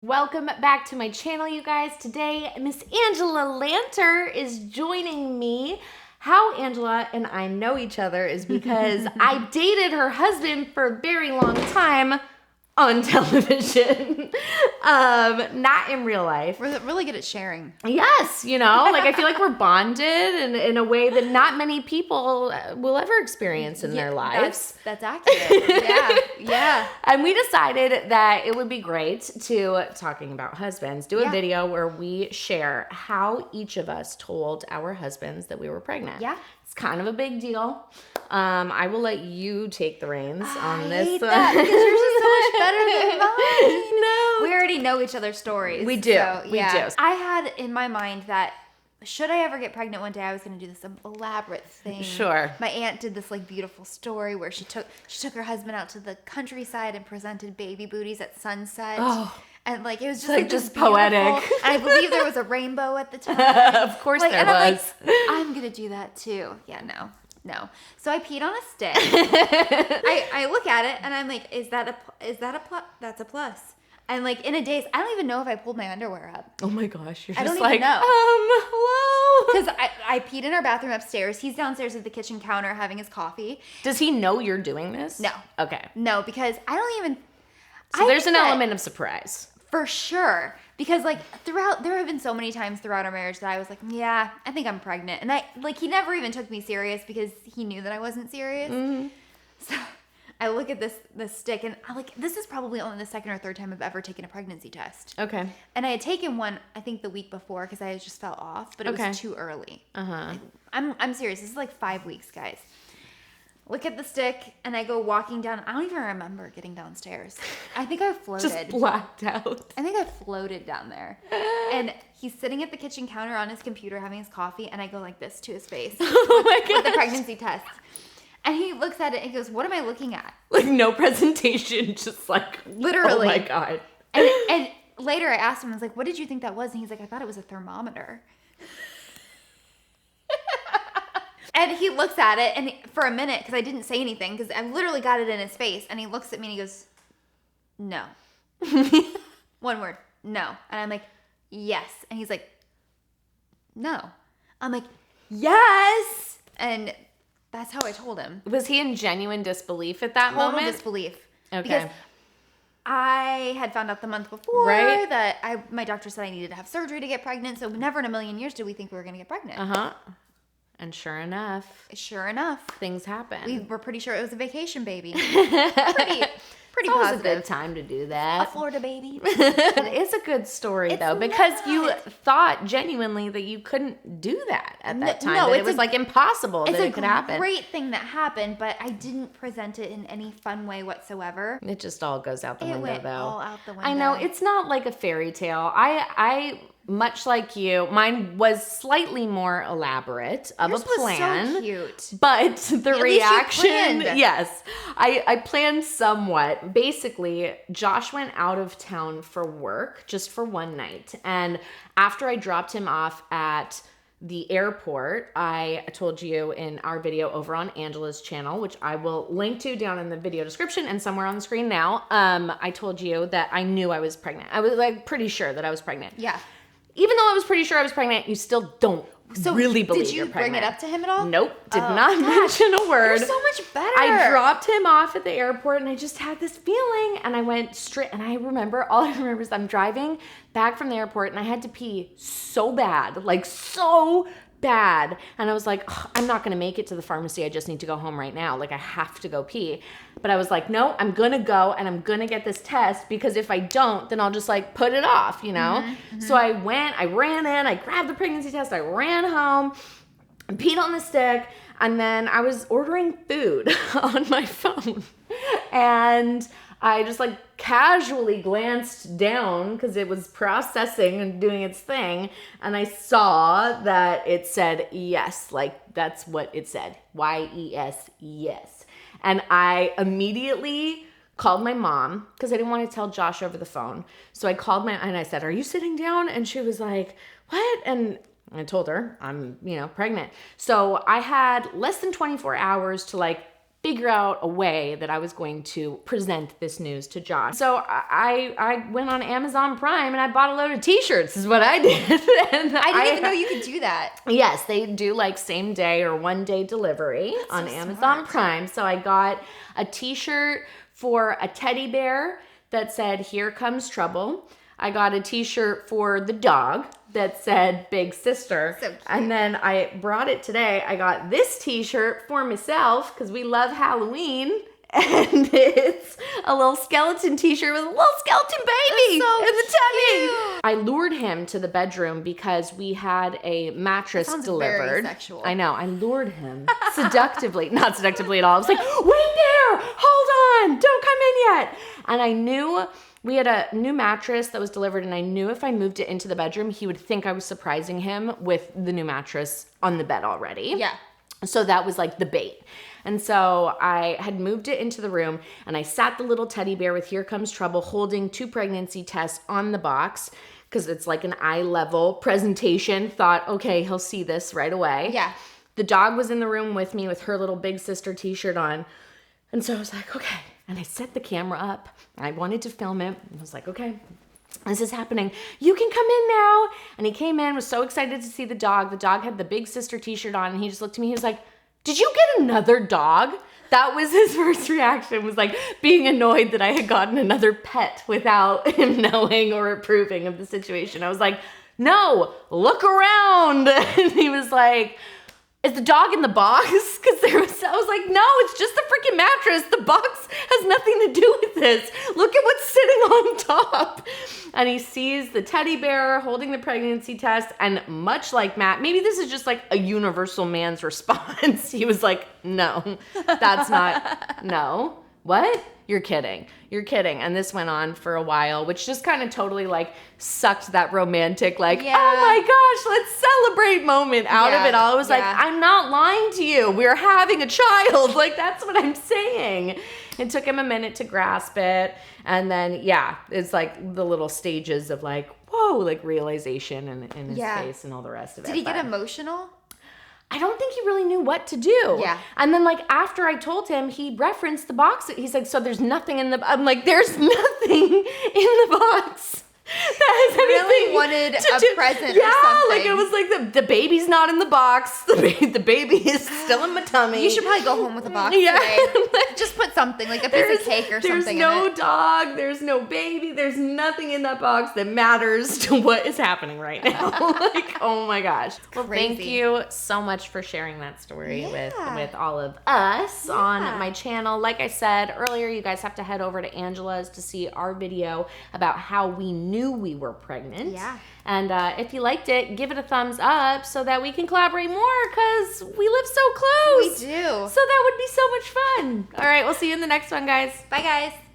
Welcome back to my channel, you guys. Today, Miss Angela Lanter is joining me. How Angela and I know each other is because I dated her husband for a very long time on television, not in real life. We're really good at sharing. Yes, like I feel like we're bonded in a way that not many people will ever experience in their lives. That's accurate. Yeah. And we decided that it would be great to, talking about husbands, do a video where we share how each of us told our husbands that we were pregnant. Yeah. It's kind of a big deal. I will let you take the reins on this. I hate that because yours is so much better than mine. No. We already know each other's stories. We do. So, we do. I had in my mind that should I ever get pregnant one day, I was going to do this elaborate thing. Sure. My aunt did this beautiful story where she took her husband out to the countryside and presented baby booties at sunset. Oh. And it was just poetic. And I believe there was a rainbow at the time. Of course there was. I'm going to do that too. Yeah, no. So I peed on a stick. I look at it and I'm like, that's a plus. And in a daze, I don't even know if I pulled my underwear up. Oh my gosh, you're I just don't even know. Hello. Because I peed in our bathroom upstairs. He's downstairs at the kitchen counter having his coffee. Does he know you're doing this? No. Okay. No, because I don't even. So there's an element of surprise. For sure. Because there have been so many times throughout our marriage that I was like, yeah, I think I'm pregnant. And he never even took me serious because he knew that I wasn't serious. Mm-hmm. So I look at this stick and I'm like, this is probably only the second or third time I've ever taken a pregnancy test. Okay. And I had taken one, I think the week before because I just fell off, but it was too early. Uh-huh. I'm serious. This is 5 weeks, guys. Look at the stick, and I go walking down. I don't even remember getting downstairs. I think I floated. Just blacked out. I think I floated down there. And he's sitting at the kitchen counter on his computer having his coffee, and I go like this to his face. Oh my God. With the pregnancy test. And he looks at it and goes, what am I looking at? No presentation, just literally. Oh my God. And later I asked him, I was like, what did you think that was? And he's like, I thought it was a thermometer. And he looks at it, and for a minute, because I didn't say anything, because I literally got it in his face, and he looks at me and he goes, no. One word, no. And I'm like, yes. And he's like, no. I'm like, yes. And that's how I told him. Was he in genuine disbelief at that moment? Total disbelief. Okay. Because I had found out the month before that my doctor said I needed to have surgery to get pregnant, so never in a million years did we think we were going to get pregnant. Uh-huh. And sure enough, things happen. We were pretty sure it was a vacation baby. Pretty positive. It's a good time to do that. A Florida baby. It is a good story though, because you thought genuinely that you couldn't do that at that time. No, it was impossible that it could happen. It's a great thing that happened, but I didn't present it in any fun way whatsoever. It just all goes out the window, went though. all out the window. I know it's not like a fairy tale. I much like you, mine was slightly more elaborate of Yours a plan. Was so cute. But the At reaction, yes, I planned somewhat. Basically, Josh went out of town for work just for one night. And after I dropped him off at the airport, I told you in our video over on Angela's channel, which I will link to down in the video description and somewhere on the screen now. I told you that I knew I was pregnant. I was pretty sure that I was pregnant. Yeah. Even though I was pretty sure I was pregnant, you still don't really believe you're pregnant. Did you bring it up to him at all? Nope. Did not mention a word. You're so much better. I dropped him off at the airport and I just had this feeling and I went straight, and all I remember is I'm driving back from the airport and I had to pee so bad, so bad. And I was like, I'm not going to make it to the pharmacy. I just need to go home right now. I have to go pee. But I was like, no, I'm going to go and I'm going to get this test, because if I don't, then I'll just put it off, Mm-hmm. So I ran in, I grabbed the pregnancy test, I ran home, and peed on the stick. And then I was ordering food on my phone. And I just casually glanced down because it was processing and doing its thing. And I saw that it said yes, that's what it said. Y-E-S, yes. And I immediately called my mom because I didn't want to tell Josh over the phone. So I called and I said, are you sitting down? And she was like, what? And I told her I'm, pregnant. So I had less than 24 hours to figure out a way that I was going to present this news to Josh. So I went on Amazon Prime and I bought a load of t-shirts is what I did. And I didn't even know you could do that. Yes, they do like same day or one day delivery on Amazon Prime. So I got a t-shirt for a teddy bear that said, "Here comes trouble." I got a t-shirt for the dog that said "Big Sister." So cute. And then I brought it today. I got this t-shirt for myself because we love Halloween. And it's a little skeleton t-shirt with a little skeleton baby in the tummy. Cute. I lured him to the bedroom because we had a mattress Sounds delivered. very sexual. I know. I lured him seductively. Not seductively at all. I was like, "Wait there. Hold on. Don't come in yet." And I knew we had a new mattress that was delivered, and I knew if I moved it into the bedroom, he would think I was surprising him with the new mattress on the bed already. Yeah. So that was like the bait. And so I had moved it into the room, and I sat the little teddy bear with "Here Comes Trouble" holding 2 pregnancy tests on the box because it's like an eye level presentation. Thought, okay, he'll see this right away. Yeah. The dog was in the room with me with her little Big Sister t-shirt on. And so I was like, okay. And I set the camera up. I wanted to film it. I was like, okay, this is happening. You can come in now. And he came in, was so excited to see the dog. The dog had the Big Sister t-shirt on, and he just looked at me. He was like, "Did you get another dog?" That was his first reaction, was like being annoyed that I had gotten another pet without him knowing or approving of the situation. I was like, "No, look around." And he was like, "Is the dog in the box?" Because I was like, "No, it's just the freaking mattress. The box has nothing to do with this. Look at what's sitting on top." And he sees the teddy bear holding the pregnancy test. And much like Matt, maybe this is just like a universal man's response. He was like, "No, that's not, no. What? You're kidding. You're kidding." And this went on for a while, which just kind of totally like sucked that romantic, like, Yeah. "Oh my gosh, let's celebrate" moment out of it all. I was like, "I'm not lying to you. We're having a child." Like, that's what I'm saying. It took him a minute to grasp it. And then, yeah, it's like the little stages of like, whoa, like realization in his face and all the rest of it. Did he get emotional? I don't think he really knew what to do. Yeah. And then like after I told him, he referenced the box. He's like, "So there's nothing in the," I'm like, "There's nothing in the box that has Really anything wanted to a do." present Yeah, or something. like it was like the baby's not in the box. The baby is still in my tummy. You should probably go home with a box Yeah. today. Just put something, like a piece of cake or There's something no in it. dog. There's no baby. There's nothing in that box that matters to what is happening right now. Like, oh my gosh. Well, thank Crazy. you so much for sharing that story Yeah. with all of us on my channel. Like I said earlier, you guys have to head over to Angela's to see our video about how we knew we were pregnant. Yeah. And if you liked it, give it a thumbs up so that we can collaborate more because we live so close. We do. So that would be so much fun. All right, we'll see you in the next one, guys. Bye, guys.